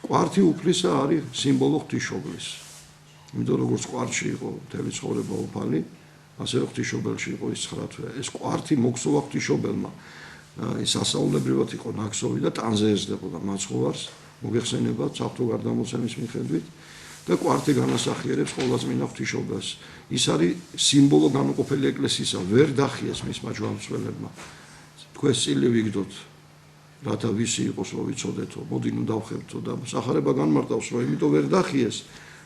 კვართი უფლისა არის სიმბოლო ღვთისმშობლის. იმიტომ როგორც კვართში იყო მთელი ცხოვრება უფალი, ასევე ღვთისმშობელში იყო ის 9 თვე. ეს კვართი მოგსოვა ღვთისმშობელმა. ის ასაულებრივად იყო ნაქსოვი და ტანზე ეზრდებოდა მაცხოვარს, მოგეხსენებათ საფრთხო გარდამოცემის მიხედვით და კვართი განასახიერებს ყოვლადწმინდა ღვთისმშობელს. ის არის სიმბოლო განუყოფელი ეკლესიისა, ვერ დახიეს მისმა ჯვარცველებმა. თქვენ წილი ვიგდოთ, რათა ვისი იყოს რომ ვიცოდეთო, მოდი ნუ დავხებთო და სახარება განმარტავს რომ იმიტომ ვერ დახიეს,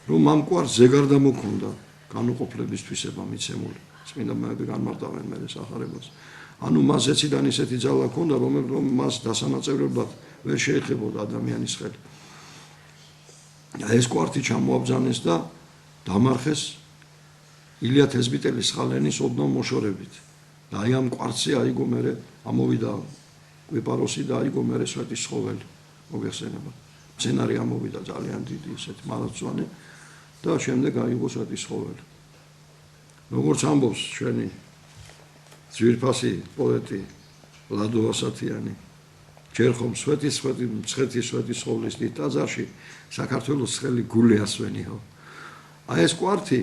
რომ ამ კვართს ზეგარდა მოქონდა განუყოფლების თვისება მიცემული. წმინდა მეები განმარტავენ მე სახარებას. ანუ მას ეციდან ისეთი ძალა ჰქონდა, რომ მას დასანაწევრებლად ვერ შეეხებოდა ადამიანის ხელი. ეს კვართი ჩამოაბრძანეს და დამარხეს ილია თესბიტელის ხალენის ოდნავ მოშორებით. და აი ამ კვართზე აიგო მერე ამოვიდა კვიპაროსი და აიგო მერე სვეტის ცხოველი, მოგეხსენებათ. მცენარე ამოვიდა ძალიან დიდი ისეთი მარადმწვანე და შემდეგ აიგო სვეტის ცხოველი. როგორც ამბობს ჩვენი ძვირფასი პოეტი ლადო ასათიანი, ჯერ ხომ სვეტის ცხოვლის დიდ ტაძარში საქართველოს ცხელი გული ასვენიო. აი ეს კვართი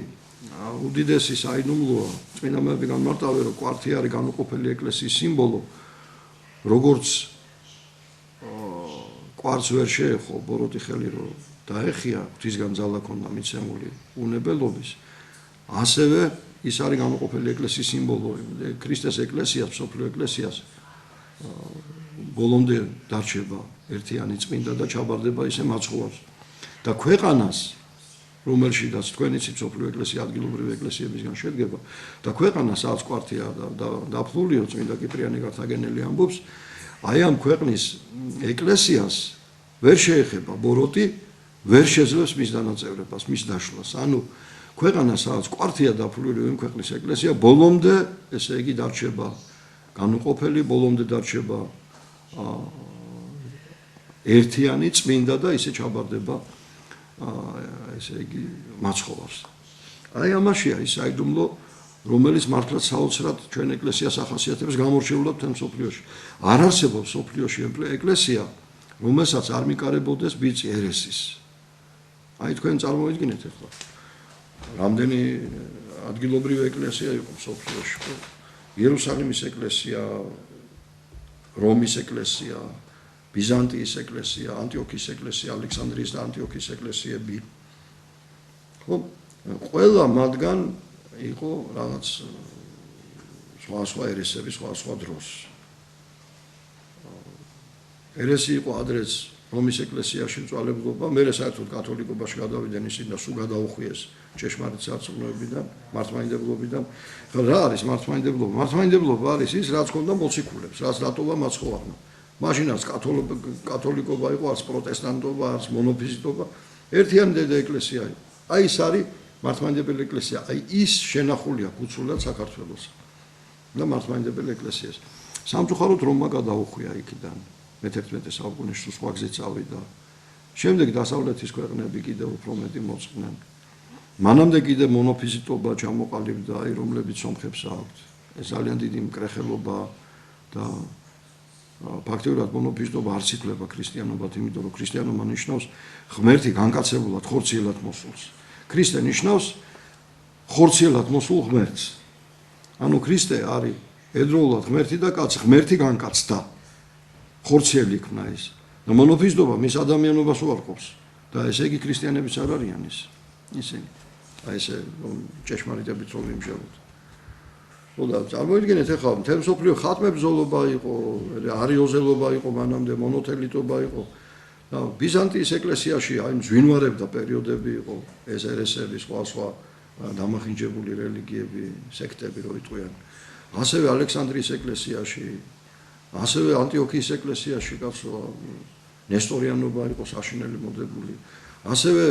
უდიდესი საიდუმლოა. წმინდა მეები განმარტავენ, რომ კვართი არის განუყოფელი ეკლესიის სიმბოლო, როგორც კვართს ვერ შეეხო ბოროტი ხელი რომ დაეხია, ღვთისგან ძალა ქონდა მიცემული უნებელობის, ასევე ის არის განუყოფელი ეკლესიის სიმბოლო. ქრისტეს ეკლესიას, მსოფლიო ეკლესიას ბოლომდე დარჩება ერთიანი წმინდა და ჩაბარდება ისე მაცხოვარს. და ქვეყანას, რომელშიც თქვენიც მსოფლიო ეკლესია ადგილობრივი ეკლესიებისგან შედგება და ქვეყანას აქვს კვართია და დაფლულიო წმინდა კიპრიანი კართაგენელი ამბობს, აი ამ ქვეყნის ეკლესიას ვერ შეეხება ბოროტი, ვერ შეძლებს მის დანაწევრებას, მის დაშლას. ანუ ქვეყანას აქვს კვართია დაფლული იმ ქვეყნის ეკლესია, ბოლომდე ესე იგი დარჩება განუყოფელი, ბოლომდე დარჩება ერთიანი წმინდა და ისე ჩაბარდება ესე იგი მაცხოვარს. აი ამაშია ის საიდუმლო, რომელიც მართლაც საოცრად ჩვენ ეკლესიას ახასიათებს გამორჩეულად თემ სოფლიოში. არ არსებობს სოფლიოში ეკლესია, რომელსაც არ მიკარებოდეს ბიძი ერესის. აი თქვენ წარმოიდგინეთ ახლა. რამდენი ადგილობრივი ეკლესია იყო სოფლიოში. იერუსალიმის ეკლესია, რომის ეკლესია, ბიზანტიის ეკლესია, ანტიოქიის ეკლესია, ალექსანდრიის და ანტიოქიის ეკლესიები. ხო, ყველა მათგან იყო რაღაც სხვა ერესები, სხვა დროს. ერესი იყო ადრეს რომის ეკლესიაში მწვალებლობა, მერე საერთოდ კათოლიკობაში გადავიდნენ ისინი და სულ გადაუხვიეს ჭეშმარიტ სარწმუნოებიდან, მართლმადიდებლობიდან. რა არის მართლმადიდებლობა? მართლმადიდებლობა არის ის, რაც ჰქონდა მოციქულებს, რაც დატოვა მაცხოვარმა. მაშინ არც კათოლიკობა იყო, არც პროტესტანტობა, არც მონოფიზიტობა, ერთიანი დედა ეკლესია იყო. აი ეს არის მართლმადიდებელი ეკლესია, აი ის შენახულია უცვლელად საქართველოს და მართლმადიდებელი ეკლესიას. სამწუხაროდ რომმა გადაუხვია იქიდან მე-11 საუკუნეში სხვა გზით წავიდა. შემდეგ დასავლეთის ქვეყნები კიდევ უფრო მეტი მოწყდნენ. მანამდე კიდე მონოფიზიტობა ჩამოყალიბდა, აი რომლებიც სომხებს აქვთ. ეს ძალიან დიდი მკრეხელობა და ფაქტობრივად მონოფიზიტობა არ ციკლება ქრისტიანობად, იმიტომ რომ ქრისტიანობა ნიშნავს ღმერთი განკაცებულად ხორციელად მოსულს. ქრისტე ნიშნავს ხორციელად მოსულ ღმერთს. ანუ ქრისტე არის ერთდროულად ღმერთი და კაცი, ღმერთი განკაცდა. ხორციელი იქნა ის. და მონოფიზიტობა მის ადამიანობას უარყოფს და ესე იგი ქრისტიანებიც არ არიან ისინი. აი ესე ჭეშმარიტებით რომ იმჟავოთ. ხო და წარმოიდგინეთ ახლა მთელ მსოფლიო ხატმებრძოლობა იყო, არიოზელობა იყო, მანამდე მონოთელიტობა იყო. და ბიზანტიის ეკლესიაში აი მძვინვარებდა პერიოდები იყო, ეს ერესები, სხვა დამახინჯებული რელიგიები, სექტები რო იტყვიან. ასევე ალექსანდრიის ეკლესიაში, ასევე ანტიოქიის ეკლესიაში კაცო ნესტორიანობა იყო საშინელი მოდებული. ასევე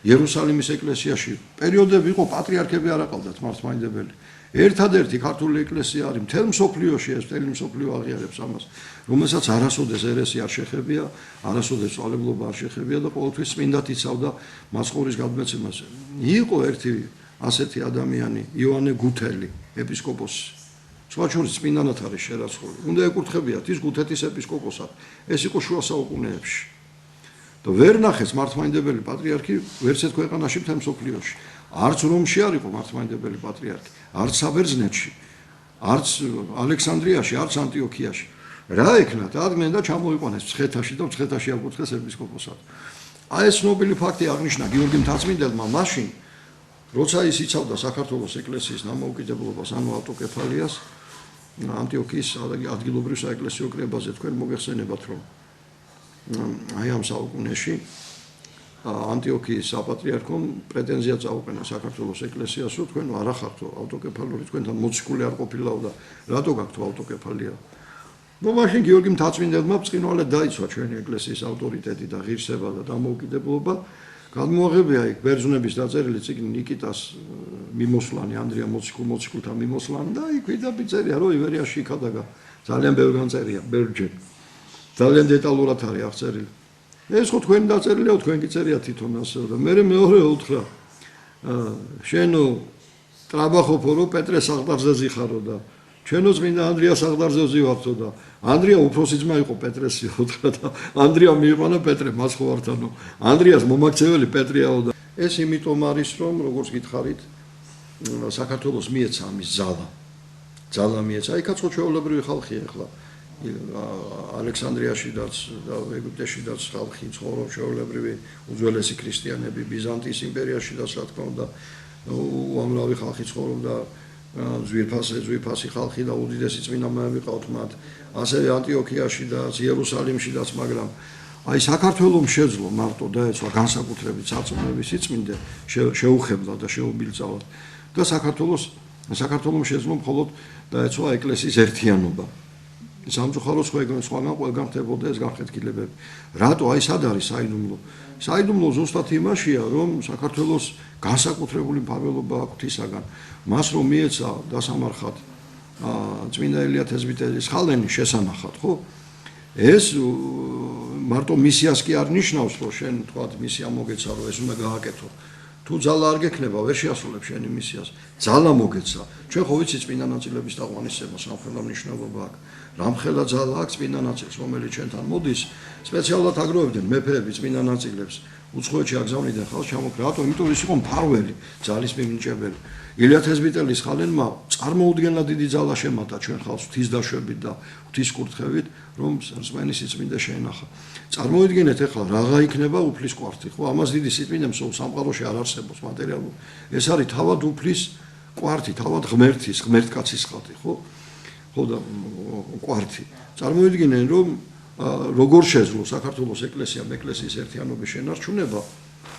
იერუსალიმის ეკლესიაში პერიოდები იყო პატრიარქები არ აყავდათ მართლმადიდებელი. ერთადერთი ქართული ეკლესია არის მთელ მსოფლიოში, ეს მთელი მსოფლიო აღიარებს ამას, რომელსაც არასოდეს ერესი არ შეხებია, არასოდეს წვალებლობა არ შეხებია და ყოველთვის წმინდად იცავდა მაცხოვრის გადმოცემას. იყო ერთი ასეთი ადამიანი, იოანე გუთელი, ეპისკოპოსი. სხვა შორის წმინდანად არის შერაცხული. უნდა ეკურთხებიათ ის გუთეთის ეპისკოპოსად. ეს იყო შუა საუკუნეებში. და ვერ ნახეს მართლმადიდებელი პატრიარქი ვერცერთ ქვეყანაში მთელ მსოფლიოში. არც რომში არ იყო მართლმადიდებელი პატრიარქი, არც საბერძნეთში, არც ალექსანდრიაში, არც ანტიოქიაში. რა ეკნათ? ადგნენ და ჩამოიყვანეს მცხეთაში და მცხეთაში აკუთხეს ეპისკოპოსად. აი ეს ცნობილი ფაქტი აღნიშნა გიორგი მთაწმინდელმა მაშინ, როცა ის იცავდა საქართველოს ეკლესიის დამოუკიდებლობას, ანუ ავტოკეფალიას, ანტიოქიის ადგილობრივ საეკლესიო კრებაზე თქვენ მოგეხსენებათ, რომ აი ამ საუკუნეში ანტიოქიის საპატრიარქომ პრეტენზია წაუყენა საქართველოს ეკლესიას, რომ თქვენ არ ახართო ავტოკეფალური, თქვენთან მოციქული არ ყოფილაო და რატო გაქვთ ავტოკეფალია? ნუ მაშინ გიორგი მთაწმინდელმა ბრწყინვალედ დაიცვა ჩვენი ეკლესიის ავტორიტეტი და ღირსება და დამოუკიდებლობა. გადმოაღებია იქ ბერძნების დაწერილი წიგნი ნიკიტას მიმოსვლანი, ანდრია მოციქულთა მიმოსვლანი და იქ ვიდაბი წერია, რომ ივერიაში იქადაგა ძალიან ბევრი განწერია, ბევრჯერ. ძალიან დეტალურად არის აღწერილი. ეს ხო თქვენი დაწერილია, თქვენ კი წერია თვითონ ასე და მე მეორე უთხრა შენო ტრაბახობო რომ პეტრე საღდარზე ზიხარო და ჩვენო წმინდა ანდრია საღდარზე ზივართო და ანდრია უფროსი ძმა იყო პეტრესი უთხრა და ანდრია მიიყვანა პეტრე მას ხო ვართანო ანდრიას მომაქცეველი პეტრიაო და ეს იმიტომ არის რომ როგორც გითხარით საქართველოს მიეცა ამის ძალა მიეცა იქაც ხო ჩვეულებრივი ხალხია ახლა ალექსანდრიაში და ეგვიპტეში და ხალხი ცხოვრობს ჩვეულებრივი უძველესი ქრისტიანები ბიზანტიის იმპერიაში და რა თქმა უნდა უამრავი ხალხი ცხოვრობდა ძვირფასი ხალხი და უდიდესი წმინდანები ყავთ მათ ასევე ანტიოქიაში და იერუსალიმში და მაგრამ აი საქართველოს შეძლო მარტო დაეცვა განსაკუთრებით სარწმუნოების სიწმინდე შეუხებლა და შეუბილწავა და საქართველოს შეძლო მხოლოდ დაეცვა ეკლესიის ერთიანობა სამწუხაროდ სხვაგან ყველგან ხდებოდა ეს განხეთქილებები. რატო აი სად არის საიდუმლო? საიდუმლო ზუსტად იმაშია, რომ საქართველოს განსაკუთრებული მფარველობა აქვს ისაგან. მას რომ მიეცა დასამარხად წმინდა ელია თესბიტელის ხალენი შესანახად, ხო? ეს მარტო მისიას კი არ ნიშნავს, რომ შენ თქვათ მისია მოგეცა, რომ ეს უნდა გააკეთო. თუ ძალა არ გექნება, ვერ შეასრულებ შენი მისიას. ძალა მოგეცა. ჩვენ ხო ვიცით წმინდა ნაწილების დაყვანისება სამხედრო მნიშვნელობა აქვს. რამხელა ძალა აქვს წმინდა ნაწილს, რომელიც ჩვენთან მოდის, სპეციალურად აგროვებდნენ მეფეები წმინდა ნაწილებს. უცხოეთში აგზავნიდნენ ხალხს ჩამოქრა, რატო? იმიტომ ის იყო მფარველი, ძალის მიმინჭებელი. ილია თესბიტელის ხალენმა წარმოუდგენლად დიდი ძალა შემატა ჩვენ ხალხს ღვთის დაშვებით და ღვთის კურთხევით, რომ რწმენის სიწმინდე შეენახა. წარმოიდგინეთ ახლა რაღა იქნება უფლის კვართი, ხო? ამას დიდი სიწმინდე მსოფლიო სამყაროში არ არსებობს მატერიალურად. ეს არის თავად უფლის კვართი, თავად ღმერთკაცის ხატი, ხო? ხო და კვართი. წარმოიდგინეთ, რომ როგორ შეძლო საქართველოს ეკლესიის ერთიანობის შენარჩუნება,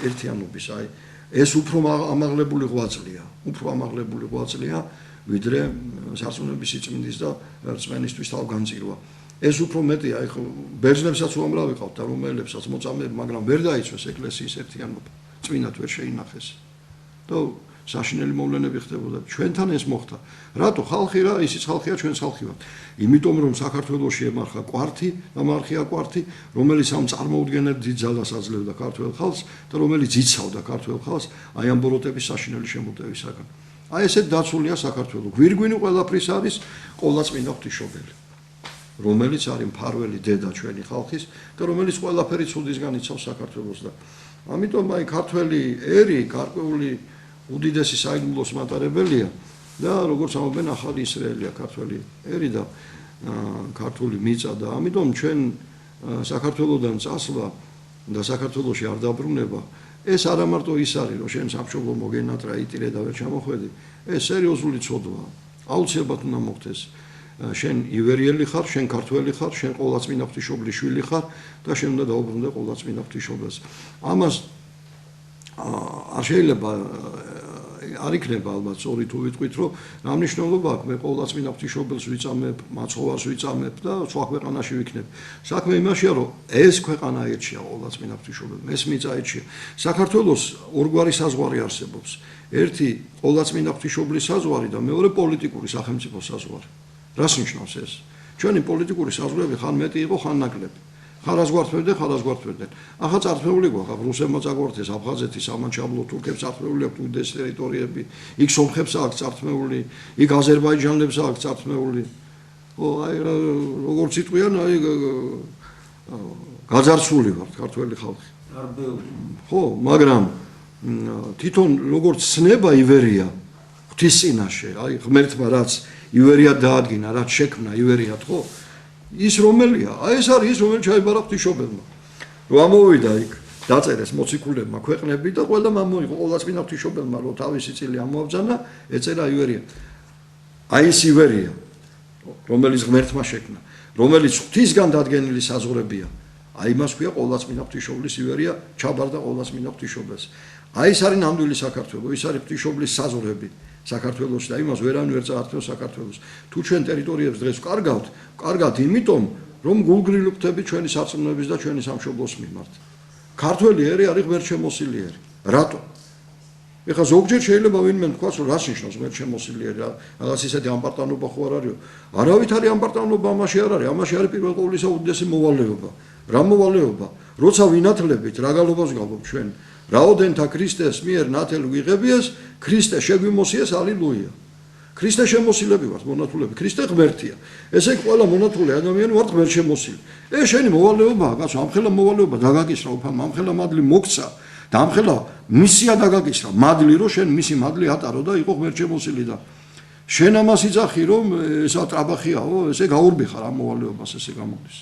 ერთიანობის, აი ეს უფრო ამაღლებული ღვაწლია, ვიდრე სარწმუნოების სიწმინდის და რწმენისთვის თავგანწირვა. ეს უფრო მეტია, აი ბერძნებსაც უამრავი ყავთ და რომელებსაც მოწამეები, მაგრამ ვერ დაიცვეს ეკლესიის ერთიანობა, წმინდად ვერ შეინახეს. და საშინელი მოვლენები ხდებოდა. ჩვენთან ეს მოხდა. რატო ხალხი რა, ისიც ხალხია, ჩვენც ხალხი ვართ. იმიტომ რომ საქართველოში ემარხა კვართი, დამარხია კვართი, რომელიც ამ წარმოუდგენელ დიდ ძალას აძლევდა ქართველ ხალხს და რომელიც იცავდა ქართველ ხალხს აი ამ ბოროტების საშინელი შემოტევისაგან. აი ესეთ დაცულია საქართველო. გვირგვინი ყველაფრის არის ყოლაწმინდა ღვთისმშობელი, რომელიც არის მფარველი დედა ჩვენი ხალხის და რომელიც ყველაფერი ცუდისგან იცავს საქართველოს და ამიტომ აი ქართველი ერი, გარკვეული უდიდესი საიდუმლოს მატარებელია და როგორც ამობენ ახალი ისრაელია ქართველი ერი და ქართული მიწა და ამიტომ ჩვენ საქართველოსდან წასვლა და საქართველოში არ დაბრუნება ეს არა მარტო ის არის რომ შენ სამშობლო მოგენატრა იტირე და ვერ ჩამოხვედი ეს სერიოზული ცოდვაა აუცილებლად უნდა მოხდეს შენ ივერიელი ხარ შენ ქართველი ხარ შენ ყოლაწმინდა ღვთისმშობლის შვილი ხარ და შენ უნდა დაუბრუნდე ყოლაწმინდა ღვთისმშობელს ამას არ შეიძლება არ იქნება ალბათ სწორი თუ ვიტყვით რომ რა მნიშვნელობა აქვს მე ყოლაწმინდა ღვთისმშობელს ვიწამებ მაცხოვარს ვიწამებ და სხვა ქვეყანაში ვიქნებ საქმე იმაშია რომ ეს ქვეყანა ერთია ყოლაწმინდა ღვთისმშობელი ეს მიწა ერთია საქართველოს ორგვარი საზღვარი არსებობს ერთი ყოლაწმინდა ღვთისმშობლის საზღვარი და მეორე პოლიტიკური სახელმწიფო საზღვარი რას ნიშნავს ეს ჩვენი პოლიტიკური საზღვრები ხან მეტი იყო ხან ნაკლები ხარას გვართმევდნენ ახლა წარწმეული გვაქვს რუსებმა წაგვართეს აფხაზეთის ამანჩაბლო თურქებს წარწმეული აქვს უდიდეს ტერიტორიები იქ სომხებს აქვს წარწმეული იქ აზერბაიჯანელებს აქვს წარწმეული ო აი როგორც იტყვიან აი გაძარცვული ვართ ქართველი ხალხი. ხო, მაგრამ თვითონ როგორც ცნება ივერია ღვთის წინაშე, აი ღმერთმა რაც ივერია დაადგინა, რაც შექმნა ივერიად, ხო? ის რომელია? აი ეს არის ის, რომელიც ჩაიბარა ღვთისმშობელმა. რომ ამოვიდა იქ, დაწერეს მოციქულებმა ქვეყნები და ყველამ ამოიღო ყოვლადწმინდა ღვთისმშობელმა, რომ თავისი წილი ამოაბრძანა, ეწერა ივერია. აი ეს ივერია, რომელიც ღმერთმა შექმნა, რომელიც ღვთისგან დადგენილი საზღვრებია. აი მას ქვია ყოვლადწმინდა ღვთისმშობლის ივერია, ჩაბარდა ყოვლადწმინდა ღვთისმშობელს. აი ეს არის ნამდვილი საქართველო, ის არის ღვთისმშობლის საზღვრები საქართველოში და იმას ვერავინ ვერ წაართმევს საქართველოს. თუ ჩვენ ტერიტორიებს დღეს ვკარგავთ, ვკარგავთ იმიტომ, რომ გულგრილი ვხდებით ჩვენი სარწმუნოების და ჩვენი სამშობლოს მიმართ. ქართველი ერი არის ღმერთშემოსილი ერი. რატო? ეხლა ზოგჯერ შეიძლება ვინმე თქვას, რომ რას ნიშნავს ღმერთშემოსილი ერი, რაღაც ისეთი ამპარტანობა ხო არ არისო? არავით არის ამპარტანობა, ამაში არ არის, ამაში არის პირველ ყოვლისა უდიდესი მოვალეობა. რა მოვალეობა? როცა ვინათლებით, რა გალობას გავობთ ჩვენ? რაოდენთა ქრისტეს მიერ ნათელ ვიღებიეს, ქრისტე შეგვიმოსიეს, ალილუია. ქრისტე შემოსილები ვართ, მონათულები, ქრისტე ღმერთია. ესე იგი ყველა მონათული ადამიანი ვართ ღმერთშემოსილი. შენი მოვალეობაა, კაცო, ამხელა მოვალეობა დაგაგისრა უფალმა, ამხელა მადლი მოგცა და ამხელა მისია დაგაგისრა, მადლი რომ შენ მისი მადლი ატარო და იყო ღმერთშემოსილი და შენ ამას იცახი რომ ესა ტრაბახიაო, ესე გაურბიხარ ამ მოვალეობას, ესე გამოდის.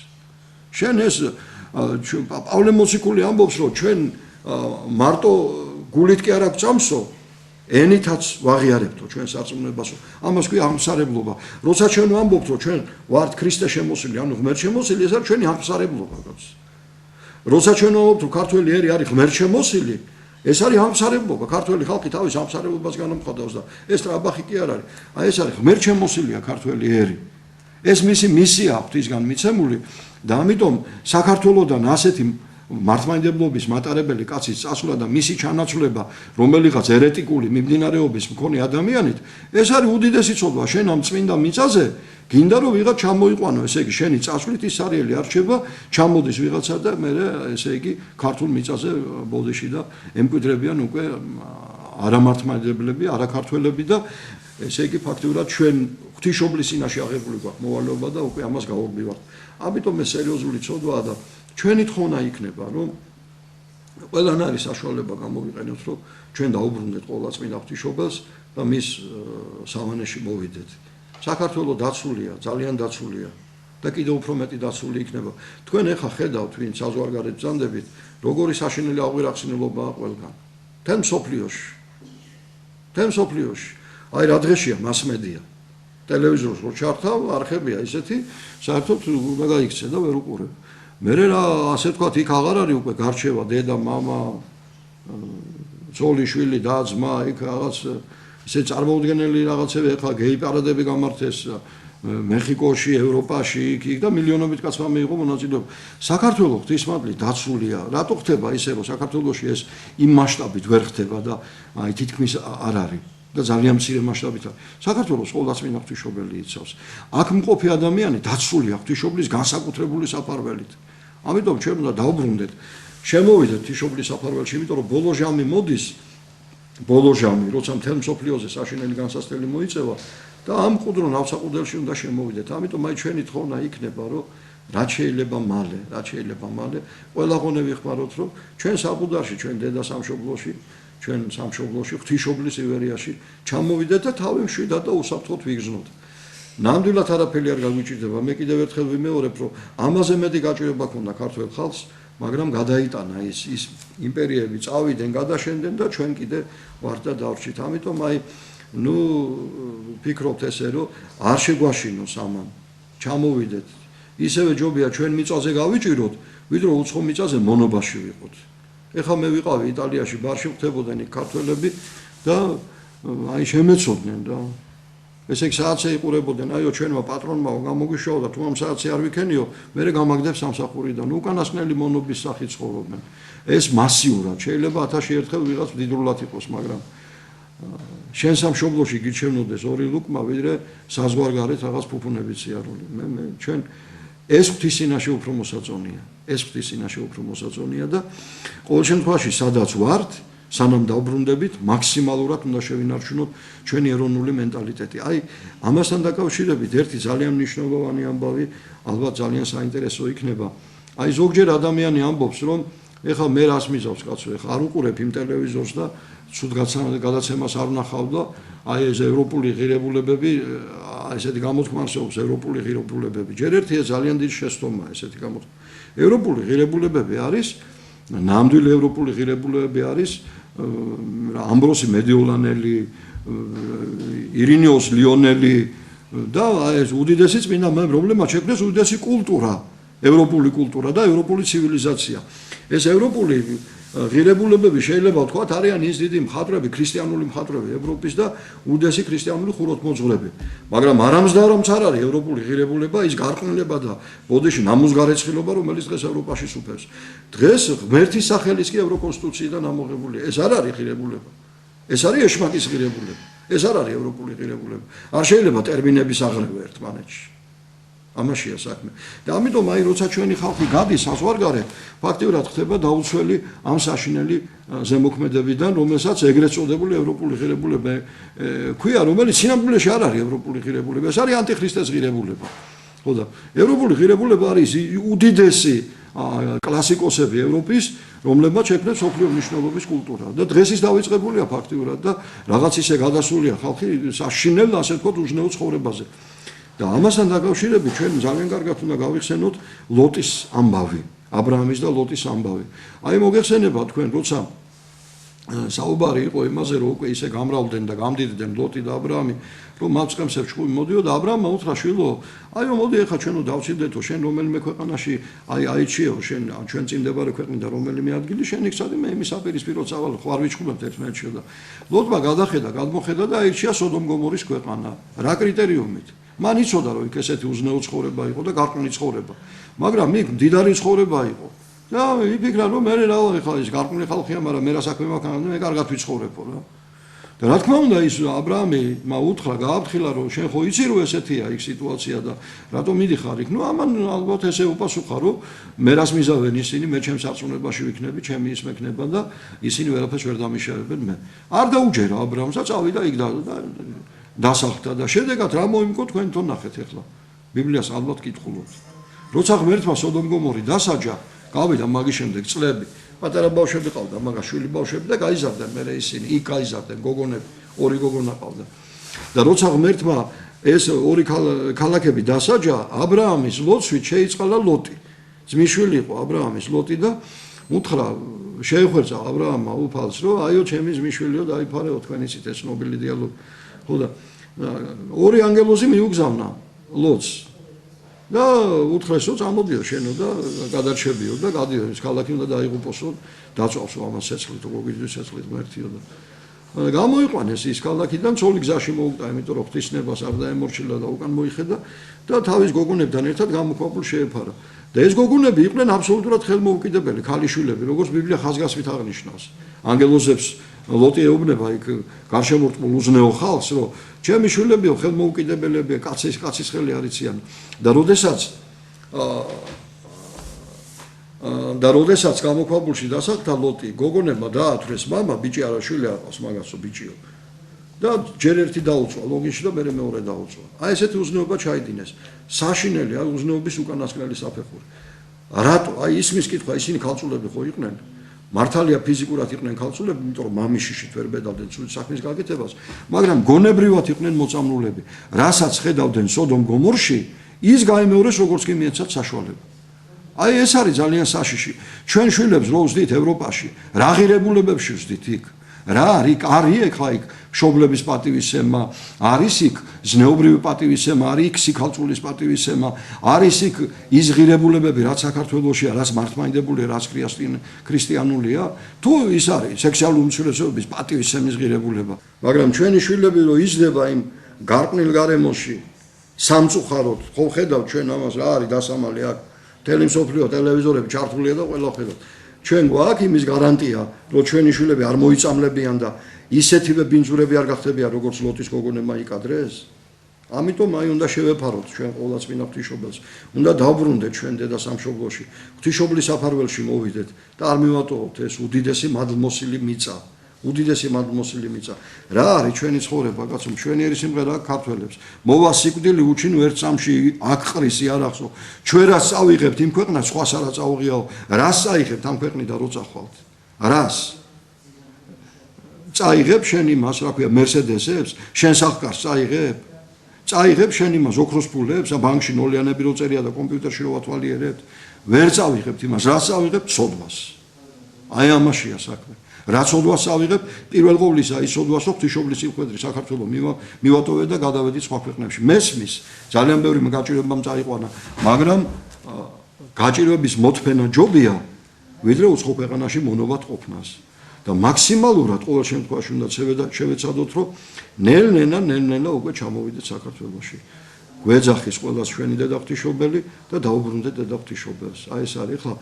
შენ ეს პავლე მოციქული ამბობს, რომ ჩვენ მარტო გულით კი არ აქვს წამსო, ენითაც ვაღიარებთო ჩვენ სარწმუნოებასო. ამას ქვია ამსარებლობა. როცა ჩვენ ვამბობთ, რომ ჩვენ ვართ ქრისტე შემოსილი, ანუ ღმერთშემოსილი, ეს არის ჩვენი ამსარებლობა, კაცო. როცა ჩვენ ვამბობთ, რომ ქართველი ერი არის ღმერთშემოსილი, ეს არის ამსარებლობა. ქართველი ხალხი თავის ამსარებლობას განამხადავს და ეს ტრაბახი კი არ არის. აი ეს არის ღმერთშემოსილია ქართველი ერი. ეს მისი მისია ღვთისგან მიცემული და ამიტომ საქართველოსდან ასეთი მართლმადიდებლობის მატარებელი კაცის წასვლა და მისი ჩანაცვლება რომელიღაც ერეტიკული მიმდინარეობის მქონე ადამიანით, ეს არის უდიდესი ცოდვა. შენ ამ წმინდა მიწაზე გინდა რომ ვიღაც ჩამოიყვანო, ესე იგი შენი წასვლით ის სარიელი არ რჩება, ჩამოდის ვიღაცა და მე ესე იგი ქართულ მიწაზე ბოდიში და ემკვიდრებიან უკვე არამართლმადიდებლები, არაქართველები და ესე იგი ფაქტიურად ჩვენ ღვთისმშობლის წინაშე აღებული გვაქვს მოვალეობა და უკვე ამას გაურბივართ. ამიტომ ეს სერიოზული ცოდვაა და ჩვენი თხოვნა იქნება, რომ ყველან არის საშუალება გამოვიყენოთ, რომ ჩვენ დაუბრუნდეთ ყოვლადწმინდა ღვთისმშობელს და მის სავანეში მოვიდეთ. საქართველოს დაცულია, ძალიან დაცულია და კიდევ უფრო მეტი დაცული იქნება. თქვენ ეხა ხედავთ, ვინ საზღვარგარეთ ბრძანდებით, როგორი საშინელი აღვირახსნელობაა ყველგან. თემ სოფლიოში. აი რა დღეშია მასმედია. ტელევიზორს რო ჩართავ, არხებია ისეთი, საერთოდ უნდა გაიქცე და ვერ უყურებ. მე რა ასე ვთქვათ, იქ აღარ არის უკვე გარჩევა დედა, მამა, ძოლი, შვილი, და ძმა, იქ რაღაც ისე წარმოუდგენელი რაღაცები, ეხლა გეი პარადები გამართეს მეხიკოში, ევროპაში, იქ და მილიონობით კაცმა მიიღო მონაწილეობა. საქართველოს ღვთისმადლი დაცულია. რატო ხდება ისე, რომ საქართველოში ეს იმ მასშტაბით ვერ ხდება და აი თითქმის არ არის და ძალიან მცირე მასშტაბით არის. საქართველოს ყოვლადწმინდა ღვთისმშობელი იცავს. აქ მყოფი ადამიანი დაცულია ღვთისმშობლის განსაკუთრებული საფარველით. ამიტომ ჩვენ უნდა დავბრუნდეთ, შემოვიდეთ ღვთისმშობლის საფარველში, იმიტომ რომ ბოლო ჟამი მოდის, როცა მთელ მსოფლიოზე საშინელი განსასწრელი მოიწევა და ამ მყუდრო ნავსაყუდელში უნდა შემოვიდეთ. ამიტომ აი ჩვენი თხოვნა იქნება, რომ რაც შეიძლება მალე, ყველა ღონე ვიხმაროთ, რომ ჩვენ საყუდარში, ჩვენ დედა სამშობლოში, ჩვენ სამშობლოში, ღვთისმშობლის ივერიაში ჩამოვიდეთ და თავი მშვიდად და უსაფრთხოდ ვიგრძნოთ. ნამდვილად არაფერი არ გაგვიჭირდება. მე კიდევ ერთხელ ვიმეორებ, რომ ამაზე მეტი გაჭირება ქონდა ქართველ ხალხს, მაგრამ გადაიტანა ის იმპერიები წავიდნენ, გადაშენდნენ და ჩვენ კიდე ვართ და დავრჩით. ამიტომ აი ვფიქრობთ ესე, რომ არ შეგვაშინოს ამან. ჩამოვიდეთ. ისევე ჯობია ჩვენ მიწაზე გავიჭიროთ, ვიდრე უცხო მიწაზე მონობაში ვიყოთ. ეხლა მე ვიყავი იტალიაში, ბარში ხდებოდნენ იქ ქართველები და აი შემეცოდნენ და ესე იგი საათზე იყურებოდნენ, აიო ჩვენმა პატრონმა გამოგვიშავა და თუ ამ საათზე არ ვიქენიო, მე გამაგდებს სამსახურიდან, უკანასკნელი მონობის სახით ცხოვრობდნენ. ეს მასიურად შეიძლება 1000-ში ერთხელ ვიღაც მდიდრულად იყოს, მაგრამ შენ სამშობლოში გიჩვენოდეს ორი ლუკმა, ვიდრე საზღვარგარეთ რაღაც ფუფუნებით სიარული. ჩვენ ეს ღვთისწინაშე უფრო მოსაწონია და ყოველ შემთხვევაში სადაც ვართ, სანამ დავბრუნდებით, მაქსიმალურად უნდა შევინარჩუნოთ ჩვენი ეროვნული მენტალიტეტი. აი, ამასთან დაკავშირებით ერთი ძალიან მნიშვნელოვანი ამბავი, ალბათ ძალიან საინტერესო იქნება. აი ზოგჯერ ადამიანი ამბობს, რომ ეხლა მე რას მიზავს კაცო, ეხლა არ უყურებ იმ ტელევიზორს და ცუდ გადაცემას არ ვნახავ და აი ეს ევროპული ღირებულებები, ესეთი გამოთქმა არსებობს ევროპული ღირებულებები. ჯერ ერთია ძალიან დიდი შეცდომაა ესეთი გამოთქმა. ევროპული ღირებულებები არის, ნამდვილი ევროპული ღირებულებები არის ამბროსი მედიოლანელი, ირინეოს ლიონელი და ეს უდიდესი წმინდა პრობლემა შექმნეს უდიდესი კულტურა, ევროპული კულტურა და ევროპული ცივილიზაცია. ეს ევროპული ღირებულებები შეიძლება ვთქვათ არიან ის დიდი მხატვრები, ქრისტიანული მხატვრები ევროპის და უდიდესი ქრისტიანული ხუროთმოძღვრები. მაგრამ არამსდარომც არ არის ევროპული ღირებულება, ის გარყვნილება და ბოდიში ნამუსგარეცხილობა, რომელიც დღეს ევროპაში სუფევს. დღეს ღმერთის სახელის კი ევროკონსტიტუციიდან ამოღებულია. ეს არ არის ღირებულება. ეს არის ეშმაკის ღირებულება. ეს არ არის ევროპული ღირებულება. არ შეიძლება ტერმინების აღრევა ერთმანეთში. ამაშია საქმე. და ამიტომ აი როცა ჩვენი ხალხი გადის საზღვარგარეთ, ფაქტიურად ხდება დაუცველი ამ საშინელი ზემოქმედებიდან, რომელსაც ეგრეთ წოდებული ევროპული ღირებულება ქვია, რომელიც სინამდვილეში არ არის ევროპული ღირებულება, ეს არის ანტიქრისტეს ღირებულება. ხო და ევროპული ღირებულება არის უდიდესი კლასიკოსები ევროპის, რომლებმაც შექმნეს მსოფლიო მნიშვნელობის კულტურა და დღეს ის დავიწყებულია ფაქტიურად და რაღაც ისე გადასულია ხალხი საშინელ, ასე ვთქვათ, უზნეო ცხოვრებაზე. და ამასთან დაკავშირებით ჩვენ ძალიან კარგად უნდა გავიხსენოთ ლოტის ამბავი, აბრაამის და ლოტის ამბავი. აი მოგეხსენება თქვენ, როცა საუბარი იყო იმაზე, რომ უკვე ისე გამრავლდნენ და გამდიდნენ ლოტი და აბრაამი, რომ მათ წემსებს ჩხუბი მოდიოდა, აბრაამმა უთხრა შვილო, აიო მოდი ახლა ჩვენო დავწირდეთო, შენ რომელიმე ქვეყანაში აიჩიეო, შენ ჩვენ წინ მდებარე ქვეყნიდან რომელიმე ადგილი, შენ იქ სადი მე იმის აპირისპირო წავალ, ხო არ ვიჩხუბებთ ერთმანეთში და ლოტმა გადახედა, გადმოხედა და აირჩია სოდომ გომორის ქვეყანა. რა კრიტერიუმით? მან იცოდა რომ იქ ესეთი უზნეო ცხოვრება იყო და გარყვნილი ცხოვრება. მაგრამ იქ მდიდარი ცხოვრება იყო. და იფიქრა რომ მე რა ხა ის გარყვნილი ხალხია, მაგრამ მე რა საქმე მაქვს, მე კარგად ვიცხოვრებო რა. და რა თქმა უნდა ის აბრაამი უთხრა, გააფრთხილა რომ შენ ხო იცი რომ ესეთია იქ სიტუაცია და რატომ მიდიხარ იქ? ნუ ამან ალბათ ესე უპასუხა რომ მე რას მიზავენ ისინი, მე ჩემს არწმუნებაში ვიქნები, ჩემი ის მექნება და ისინი ვერაფერს ვერ დამიშავებენ მე. არ დაუჯერა აბრაამს და წავიდა იქ და დასახლდა და შედეგად რა მოიმკო თქვენ თვითონ ნახეთ ახლა. ბიბლიას ალბათ კითხულობთ. როცა ღმერთმა სოდომ გომორი დასაჯა, გავიდა მაგის შემდეგ წლები. პატარა ბავშვები ყავდა, მაგას შვილი ბავშვები და გაიზარდნენ მერე ისინი, იქ გაიზარდნენ გოგონები, ორი გოგონა ყავდა. და როცა ღმერთმა ეს ორი ქალაქები დასაჯა, აბრაამის ლოცვით შეიწყალა ლოტი. ძმისშვილი იყო აბრაამის ლოტი და უთხრა, შეეხვერწა აბრაამმა უფალს, რომ აიო ჩემი ძმისშვილიო დაიფარეო თქვენ იცით ეს ნობილი დიალოგი. ხო და ორი ანგელოზი მიუგზავნა ლოტს. და უთხრესო წამოდიო შენო და გადარჩებიო და გადიო ეს ქალაქი უნდა დაიღუპოსო, დაწვავსო ამას ცეცხლით, გოგიძის ცეცხლით ღმერთიო და გამოიყვანეს ის ქალაქიდან, ცოლი გზაში მოუკვდა, იმიტომ რომ ღვთისნებას არ დაემორჩილა და უკან მოიხედა და თავის გოგონებთან ერთად გამოქვაბულ შეეფარა. და ეს გოგონები იყვნენ აბსოლუტურად ხელმოუკიდებელი ქალიშვილები, როგორც ბიბლია ხაზგასმით აღნიშნავს. ანგელოზებს ლოტი ეუბნება იქ გარშემორტყმულ უზნეო ხალხს, რომ ჩემი შვილებიო ხელმოუკიდებელებია, კაცის ხელი არიციან. და როდესაც გამოქვაბულში დასახლდა ლოტი, გოგონებმა დაათვრეს მამა, ბიჭი არა შვილი არ ყავს, მაგასო ბიჭიო. და ჯერ ერთი დაუწვა ლოგინში და მერე მეორე დაუწვა. აი ესეთი უზნეობა ჩაიდინეს. საშინელი აი უზნეობის უკანასკნელი საფეხური. რატო? აი ისმის კითხვა, ისინი ქალწულები ხო იყვნენ? მართალია ფიზიკურად იყვნენ ქალწულები, იმიტომ რომ მამიშიშით ვერ ბედავდნენ ცუდი საქმის გაკეთებას, მაგრამ გონებრივად იყვნენ მოწამლულები. რასაც ხედავდნენ სოდომ გომორში, ის გაიმეორეს როგორც კი მიეცათ საშუალება. აი ეს არის ძალიან საშიში. ჩვენ შვილებს რო ვზდით ევროპაში, რა ღირებულებებში ვზდით იქ? რა არის ეხლა იქ მშობლების პატივისცემა, არის იქ ზნეობრივი პატივისცემა, არის იქ სიქალწულის პატივისცემა, არის იქ ის ღირებულებები, რაც საქართველოშია, რაც მართლმადიდებულია, რაც ქრისტიანულია, თუ ის არის სექსუალური უმცირესობების პატივისცემის ღირებულება. მაგრამ ჩვენი შვილები რო იზრდება იმ გარყვნილ გარემოში, სამწუხაროდ, ხო ხედავთ ჩვენ ამას რა არის დასამალი აქ, მთელი მსოფლიო ტელევიზორები ჩართულია და ყველა ხედავთ. ჩვენ გვაქვს იმის გარანტია, რომ ჩვენი შვილები არ მოიწამლებიან და ისეთივე ბინძურები არ გახდებიან, როგორც ლოტის გოგონებმა იკადრეს. ამიტომ აი უნდა შევეფაროთ ჩვენ ყველა წმინდა ღვთისმშობელს. უნდა დავბრუნდეთ ჩვენ დედა სამშობლოში. ღვთისმშობლის საფარველში მოვიდეთ და არ მივატოვოთ ეს უდიდესი მადლმოსილი მიწა. უდიდესი მადმოსილი მიწა. რა არის ჩვენი ცხოვრება, კაცო, მშვენიერი სიმღერა აქვს ქართველებს. მოვა სიკვდილი უჩინ ვერ წამში აქ ყრისი არ ახსო. ჩვენ რას წავიღებთ იმ ქვეყნას, სხვას არა წაუღიაო. რას წაიღებთ ამ ქვეყნიდან რო წახვალთ? რას? წაიღებ შენ იმას, რა ქვია, მერსედესებს, შენ სახკარს წაიღებ? წაიღებ შენ იმას ოქროს ფულებს, ბანკში ნოლიანები რო წერია და კომპიუტერში რო ვათვალიერებთ? ვერ წავიღებთ იმას, რას წავიღებთ? სოდვას. აი ამაშია საქმე. რაც სოდვას წავიღებ, პირველ ყოვლისა ის სოდვას რო ღვთისმშობლის სიმხვედრი საქართველოს მივატოვე და გადავედი სხვა ქვეყნებში. მესმის, ძალიან ბევრი გაჭირვებამ წაიყვანა, მაგრამ გაჭირვების მოთფენა ჯობია, ვიდრე უცხო ქვეყანაში მონovat ყოფნას. და მაქსიმალურად ყოველ შემთხვევაში უნდა შევეცადოთ, რომ ნელ-ნელა უკვე ჩამოვიდეთ საქართველოში. გვეძახის ყველას ჩვენი დედა ღვთისმშობელი და დაუბრუნდეთ დედა ღვთისმშობელს. აი ეს არის ხა.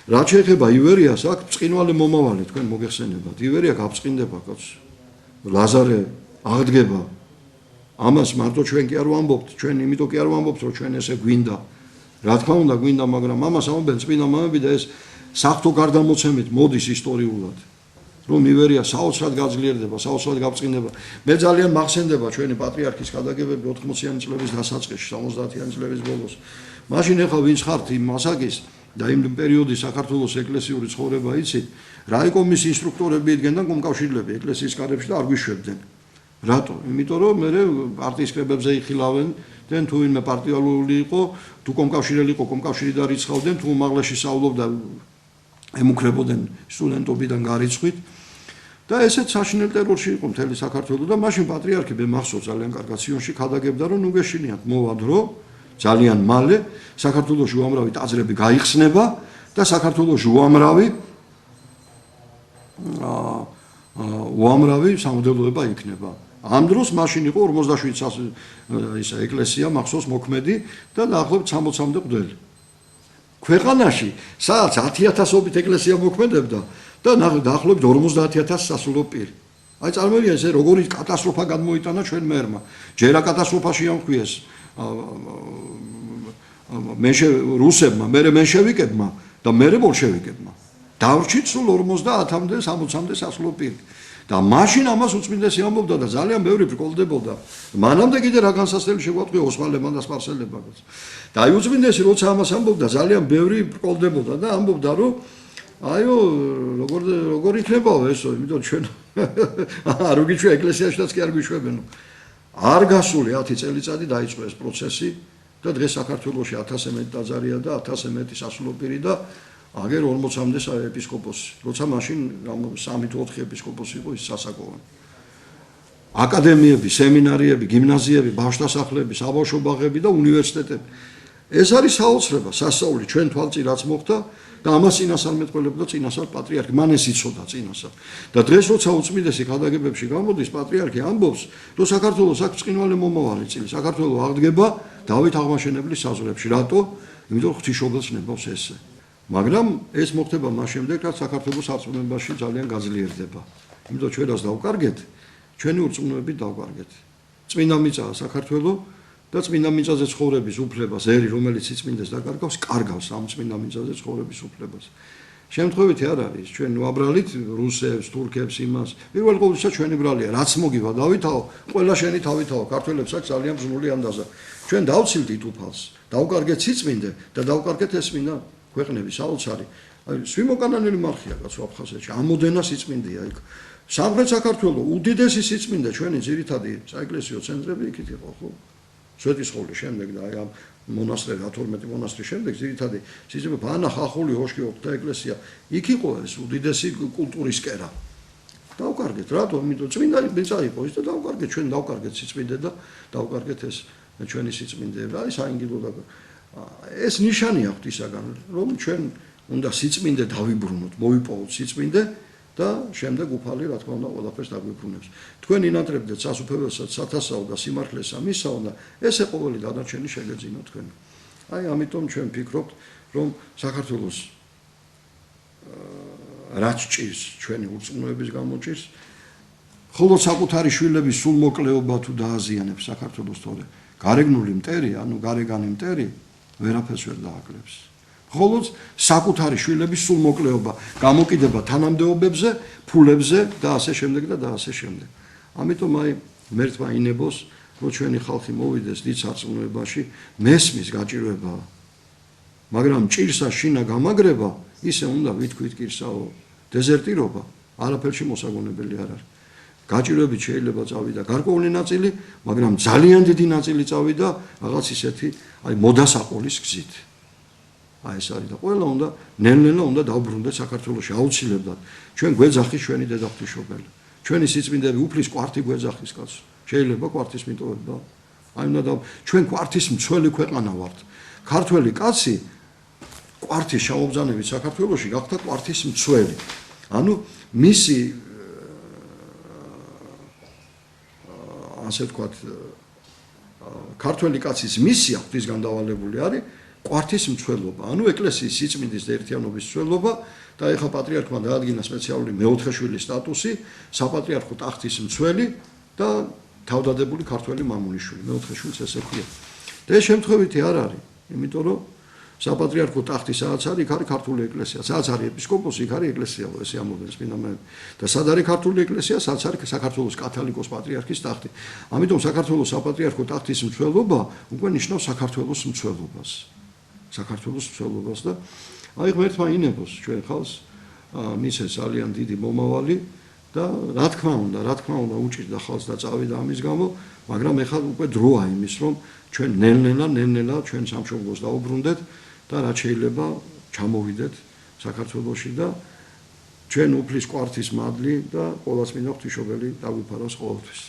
რაც შეეხება ივერიას, აქ ბრწყინვალე მომავალი თქვენ მოგეხსენებათ. ივერია გაბწყინდება კაცო. ლაზარე აღდგება. ამას მარტო ჩვენ კი არ ვამბობთ, ჩვენ იმიტომ კი არ ვამბობთ, რომ ჩვენ ესე გვინდა. რა თქმა უნდა გვინდა, მაგრამ ამას ამბობენ წმინდა მამები და ეს საღვთო გარდამოცემით მოდის ისტორიულად. რომ ივერია საოცრად გაძლიერდება, საოცრად გაბწყინდება. მე ძალიან მახსენდება ჩვენი პატრიარქის გადაგებები 80-იანი წლების დასაწყისში, 70-იანი წლების ბოლოს. მაშინ ახლა ვინც ხართ იმ მასაკის და იმ პერიოდის საქართველოს ეკლესიური ცხოვრება იცით, რაიკომის ინსტრუქტორები იდგნენ და კომკავშირლები ეკლესიის კარებში და არ გვიშვებდნენ. რატო? იმიტომ რომ მე პარტიის კრებებზე იხილავენ, დენ თუ ვინმე პარტიალური იყო, თუ კომკავშირელი იყო, კომკავშირი და რიცხავდნენ, თუ უმაღლესი სწავლობდა ემუქრებოდნენ სტუდენტობიდან გარიცხვით და ესეც საშინელ ტერორში იყო მთელი საქართველო და მაშინ პატრიარქი მე მახსოვს ძალიან კარგად სიონში გადაგებდა რომ ნუ გეშინიათ მოვა დრო ძალიან მალე საქართველოში უამრავი ტაძრები გაიხსნება და საქართველოში უამრავი სამღვდელოება იქნება. ამ დროს მაშინ იყო 47 ისა ეკლესია მახსოვს მოქმედი და დაახლოებით 60-მდე მღვდელი. ქვეყანაში სადაც 10,000-ობით ეკლესია მოქმედებდა და დაახლოებით 50,000 სასულო პირი. აი წარმოიდგინეთ ეს როგორი კატასტროფა გადმოიტანა ჩვენ მერმა. ჯერა კატასტროფაში ამქვიეს რუსებმა, მერე მენშევიკებმა და მერე ბოლშევიკებმა. დავრჩით სულ 50-მდე, 60-მდე სასულო პირი. და მაშინ ამას უწმინდესი ამბობდა და ძალიან ბევრი ბრკოლდებოდა. მანამდე კიდე რა განსასწრელი შეგვატყვია ოსმალებმა და სპარსელებმაც. და აი უწმინდესი როცა ამას ამბობდა, ძალიან ბევრი ბრკოლდებოდა და ამბობდა, რომ აიო, როგორ იქნებაო ესო, იმიტომ ჩვენ არ გიჩვია ეკლესიაშიც კი არ გვიშვებენო. არ გასული 10 წელიწადი დაიწყო ეს პროცესი და დღეს საქართველოში 1000-ზე მეტი ტაძარია და 1000-ზე მეტი სასულო პირი და აგერ 40-მდე ეპისკოპოსი. როცა მაშინ 3 თუ 4 ეპისკოპოსი იყო ის სასაკოვანი. აკადემიები, სემინარიები, გიმნაზიები, ბავშვთა სახლები, საბავშვო ბაღები და უნივერსიტეტები. ეს არის საოცრება, სასწაული ჩვენ თვალწინ რაც მოხდა და ამას წინასწარ მეტყველებდა წინასწარ პატრიარქი. მან ეს იცოდა წინასწარ. და დღეს როცა უწმინდესი გადაგებებში გამოდის პატრიარქი ამბობს, რომ საქართველოს აქვს ბრწყინვალე მომავალი წილი. საქართველოს აღდგება დავით აღმაშენებლის საზღვრებში. რატო? იმიტომ რომ ღვთისმშობელს ნებავს ესე. მაგრამ ეს მოხდება მას შემდეგ, რაც საქართველოს სარწმუნოებაში ძალიან გაძლიერდება. იმიტომ ჩვენ რას დავკარგეთ? ჩვენი ურწმუნოებით დავკარგეთ. წმინდა მიწაა საქართველო და წმინდა მიწაზე ცხოვრების უფლებას ერი, რომელიც სიწმინდეს დაკარგავს, კარგავს ამ წმინდა მიწაზე ცხოვრების უფლებას. შემთხვევითი არ არის, ჩვენ ვაბრალით რუსებს, თურქებს იმას. პირველ ყოვლისა ჩვენი ბრალია, რაც მოგივა დავითაო, ყველა შენი თავითაო, ქართველებს აქვს ძალიან ბრძნული ანდაზა. ჩვენ დავცილდით უფალს, დავკარგეთ სიწმინდე და დავკარგეთ ეს წმინდა ქვეყნები საოცარი. აი სვიმოკანონელი მარხია კაცო აფხაზეთში. ამოდენა სიწმინდეა იქ. სამხრეთ საქართველოს უდიდესი სიწმინდე ჩვენი ძირითადი საეკლესიო ცენტრები იქით იყო, ხო? სვეტისხოვლის შემდეგ და აი ამ მონასტერი 12 მონასტრის შემდეგ ძირითადი სიწმინდე ბანა ხახული ოშკი ოქთა ეკლესია იქ იყო ეს უდიდესი კულტურის კერა. დავკარგეთ რატო? იმიტომ წმინდა მიწა იყო ის და დავკარგეთ ჩვენ დავკარგეთ სიწმინდე და დავკარგეთ ეს ჩვენი სიწმინდეები. აი საინგილო და ეს ნიშანია ღვთისაგან, რომ ჩვენ უნდა სიწმინდე დავიბრუნოთ, მოვიპოვოთ სიწმინდე და შემდეგ უფალი რა თქმა უნდა ყველაფერს დაგვიბრუნებს. თქვენ ინატრებდეთ სასუფეველსაც, სათასაო და სიმართლესა მისაო და ესე ყოველი დანარჩენი შეგეძინოთ თქვენ. აი ამიტომ ჩვენ ვფიქრობთ, რომ საქართველოს რაც ჭირს ჩვენი ურწმუნოების გამოჭირს, ხოლო საკუთარი შვილების სულმოკლეობა თუ დააზიანებს საქართველოს თორე გარეგნული მტერი, ანუ გარეგანი მტერი ვერაფერს ვერ დააკლებს. ხოლო საკუთარი შვილების სულმოკლეობა, გამოკიდება თანამდებობებზე, ფულებზე და ასე შემდეგ და ასე შემდეგ. ამიტომ მერთმა ინებოს, რომ ჩვენი ხალხი მოვიდეს დიდ სარწმუნოებაში, მესმის გაჭირვებაა. მაგრამ ჭირსა შინა გამაგრება, ისე უნდა ვითქვით კირსაო, დეზერტირობა არაფერში მოსაგონებელი არ არის. გაჭირვებით შეიძლება წავიდა გარკვეული ნაწილი, მაგრამ ძალიან დიდი ნაწილი წავიდა რაღაც ისეთი, მოდასაყოლის გზით. ეს არის და ყველა უნდა ნელ-ნელა უნდა დავბრუნდეთ საქართველოში აუცილებლად. ჩვენ გვეძახის ჩვენი დედაღვთისმშობელი. ჩვენი სიწმინდეები უფლის კვართი გვეძახის კაცო. შეიძლება კვართის მიტოვება? ჩვენ კვართის მცველი ქვეყანა ვართ. ქართველი კაცი კვართის შემოგზავნებით საქართველოში გახდა კვართის მცველი. ანუ მისი ასე ვთქვათ, ქართველი კაცის მისია ღვთისგან დავალებული არის კვართის მცველობა, ანუ ეკლესიის სიწმინდის და ერთიანობის მცველობა და ეხლა პატრიარქმა დაადგინა სპეციალური მეოთხე შვილის სტატუსი, საპატრიარქო ტახტის მცველი და თავდადებული ქართველი მამუნიშვილი, მეოთხე შვილს ესე ქვია. და ეს შემთხვევითი არ არის, იმიტომ რომ საპატრიარქო ტახტი სადაც არის, იქ არის ქართული ეკლესია, სადაც არის ეპისკოპოსი, იქ არის ეკლესია, ესე ამბობენ წმინდანები. და სად არის ქართული ეკლესია, სადაც არის საქართველოს კათოლიკოს პატრიარქის ტახტი. ამიტომ საქართველოს საპატრიარქო ტახტის მცველობა უკვე ნიშნავს საქართველოს მცველობას. საქართველოს მცველობას და ღმერთმა ინებოს ჩვენ ხალხს მისცეს ძალიან დიდი მომავალი და რა თქმა უნდა უჭირდა ხალხს და წავიდა ამის გამო, მაგრამ ეხლა უკვე დროა იმის, რომ ჩვენ ნელ-ნელა ჩვენ სამშობლოს დაუბრუნდეთ და რაც შეიძლება ჩამოვიდეთ საქართველოში და ჩვენ უფლის კვართის მადლი და ყოვლადწმინდა ღვთისმშობელი დაგვიფაროს ყოველთვის.